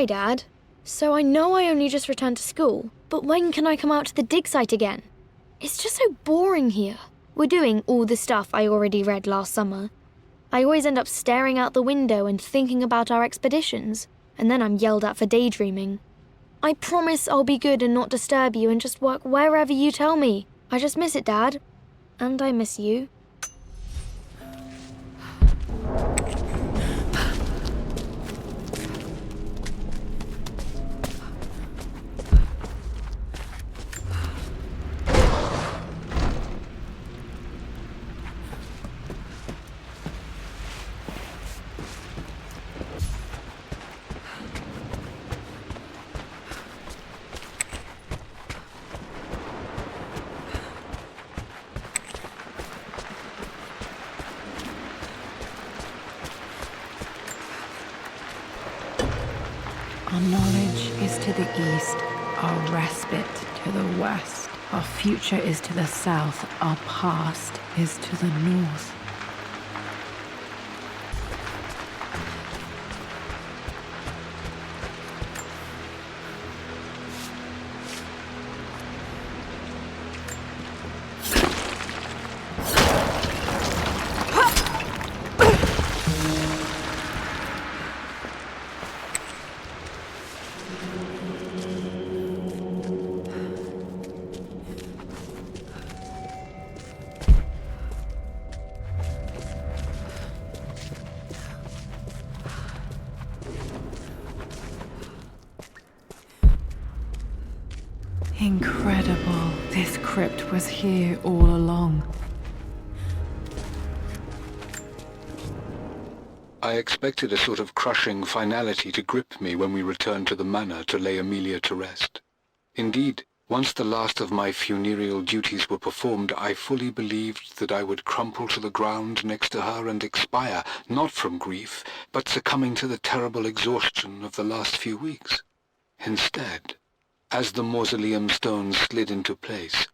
Hi, Dad. So I know I only just returned to school, but when can I come out to the dig site again? It's just so boring here. We're doing all the stuff I already read last summer. I always end up staring out the window and thinking about our expeditions, and then I'm yelled at for daydreaming. I promise I'll be good and not disturb you and just work wherever you tell me. I just miss it, Dad. And I miss you. east, our respite to the west. Our future is to the south, our past is to the north. Incredible. This crypt was here all along. I expected a sort of crushing finality to grip me when we returned to the manor to lay Amelia to rest. Indeed, once the last of my funereal duties were performed, I fully believed that I would crumple to the ground next to her and expire, not from grief, but succumbing to the terrible exhaustion of the last few weeks. Instead, as the mausoleum stones slid into place,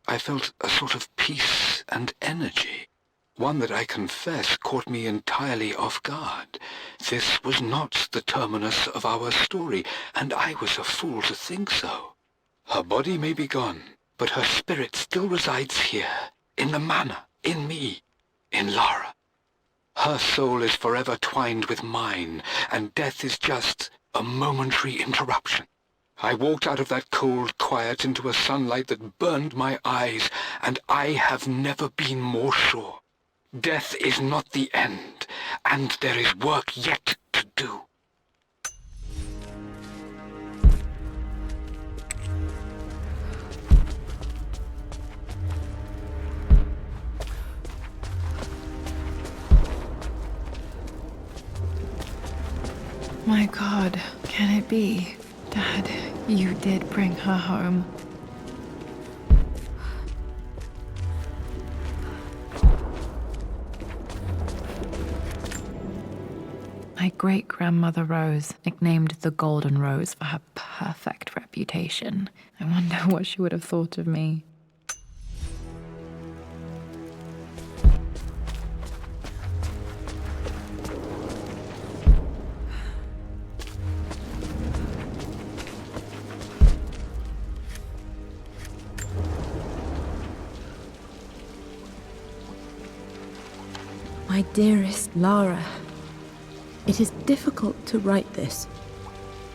I felt a sort of peace and energy, one that I confess caught me entirely off guard. This was not the terminus of our story, and I was a fool to think so. Her body may be gone, but her spirit still resides here, in the manor, in me, in Lara. Her soul is forever twined with mine, and death is just a momentary interruption. I walked out of that cold quiet into a sunlight that burned my eyes, and I have never been more sure. Death is not the end, and there is work yet to do. My God, can it be? Dad, you did bring her home. My great-grandmother Rose, nicknamed the Golden Rose for her perfect reputation. I wonder what she would have thought of me. My dearest Lara, it is difficult to write this,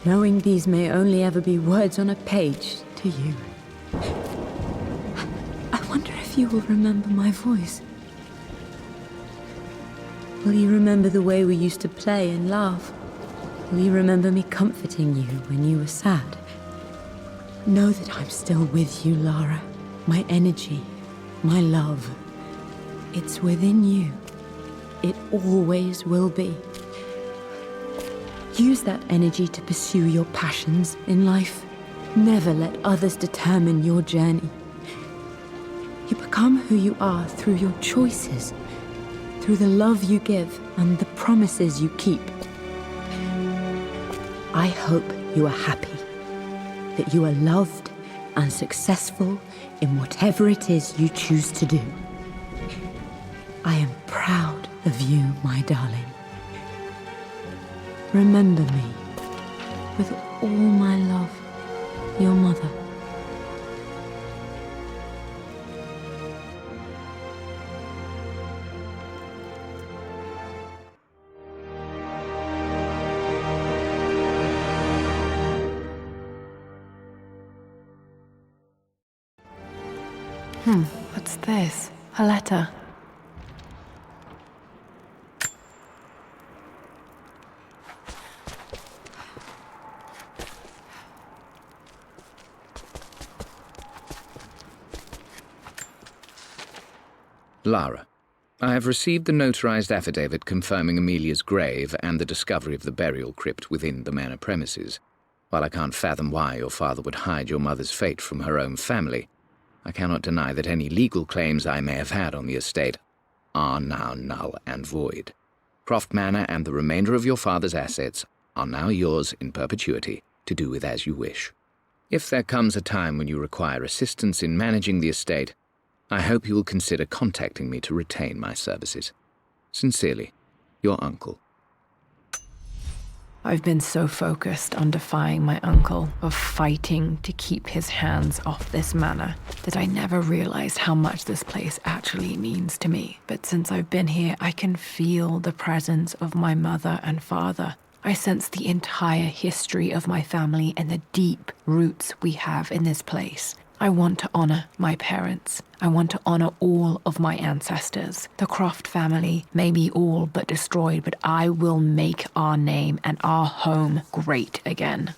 knowing these may only ever be words on a page to you. I wonder if you will remember my voice. Will you remember the way we used to play and laugh? Will you remember me comforting you when you were sad? Know that I'm still with you, Lara. My energy, my love, it's within you. It always will be. Use that energy to pursue your passions in life. Never let others determine your journey. You become who you are through your choices, through the love you give and the promises you keep. I hope you are happy, that you are loved and successful in whatever it is you choose to do. I am proud of you, my darling. Remember me, with all my love, your mother. What's this? A letter. Lara, I have received the notarized affidavit confirming Amelia's grave and the discovery of the burial crypt within the manor premises. While I can't fathom why your father would hide your mother's fate from her own family, I cannot deny that any legal claims I may have had on the estate are now null and void. Croft Manor and the remainder of your father's assets are now yours in perpetuity, to do with as you wish. If there comes a time when you require assistance in managing the estate, I hope you will consider contacting me to retain my services. Sincerely, your uncle. I've been so focused on defying my uncle, of fighting to keep his hands off this manor, that I never realized how much this place actually means to me. But since I've been here, I can feel the presence of my mother and father. I sense the entire history of my family and the deep roots we have in this place. I want to honor my parents. I want to honor all of my ancestors. The Croft family may be all but destroyed, but I will make our name and our home great again.